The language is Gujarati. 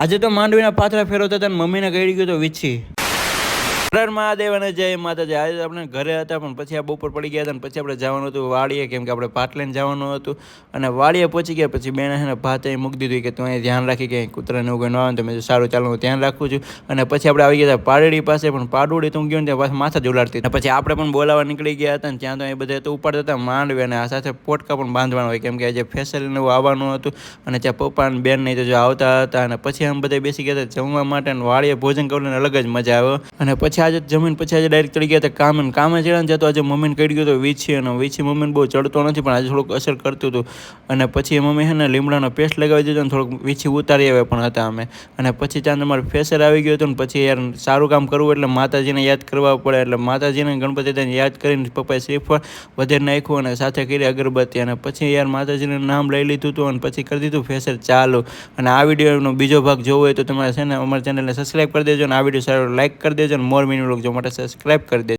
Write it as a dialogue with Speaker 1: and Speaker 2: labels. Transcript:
Speaker 1: આજે તો માંડવીના પાથરા ફેરવતા હતા ને મમ્મીને કહી ગયું તો વીછી હર મહાદેવ અને જય માતાજી. આજે આપણે ઘરે હતા પણ પછી આ બપોર પડી ગયા હતા અને પછી આપણે જવાનું હતું વાડીએ, કેમ કે આપણે પાટ લઈને જવાનું હતું. અને વાડીએ પહોંચી ગયા પછી બેને છે ને ભાત અહીં મૂકી દીધું કે તું અહીં ધ્યાન રાખી કે કૂતરાને એવું કંઈ ન આવે તો મેં સારું ચાલો હું ધ્યાન રાખું છું. અને પછી આપણે આવી ગયા હતા પાડેડી પાસે, પણ પાડોડી તું ગયો ને ત્યાં પાછું માથા જ ઉલાડતી. અને પછી આપણે પણ બોલાવા નીકળી ગયા હતા ને ત્યાં તો એ બધા તો ઉપાડતા હતા માંડવે, અને આ સાથે પોટકા પણ બાંધવાના હોય કેમ કે આજે ફેસલને એવું આવવાનું હતું. અને ત્યાં પપ્પા અને બેન નહીં તો જો આવતા હતા. અને પછી અમે બધા બેસી ગયા હતા જમવા માટે, અને વાડીએ ભોજન કરવાની અલગ જ મજા આવે. અને પછી આજે જમીન પછી આજે ડાયરેક્ટ ચડી ગયા હતા કામે ચડ્યા ને તો આજે મમ્મીને કહી ગયો હતો વીછી, અને વીછી મમ્મીને બહુ ચડતો નથી પણ આજે થોડુંક અસર કરતું હતું. અને પછી મમ્મી છે ને લીમડાનો પેસ્ટ લગાવી દીધો ને થોડુંક વીછી ઉતારી આવ્યા પણ હતા અમે. અને પછી ત્યાં તમારે ફેસર આવી ગયું હતું ને પછી યાર સારું કામ કરવું એટલે માતાજીને યાદ કરવા પડે, એટલે માતાજીને ગણપતિ દાદાને યાદ કરીને પપ્પાએ શ્રીફળ વધારે નાખ્યું અને સાથે કરી અગરબત્તી. અને પછી યાર માતાજીનું નામ લઈ લીધું હતું અને પછી કરી દીધું ફેસર ચાલુ. અને આ વિડીયોનો બીજો ભાગ જોવો હોય તો તમારે છે ને અમારી ચેનલને સબસ્ક્રાઈબ કરી દેજો, અને આ વિડીયો સારો લાઈક કરી દેજો, અને મોર મિની વ્લોગ જોવા માટે સબસ્ક્રાઈબ કરી દેજો.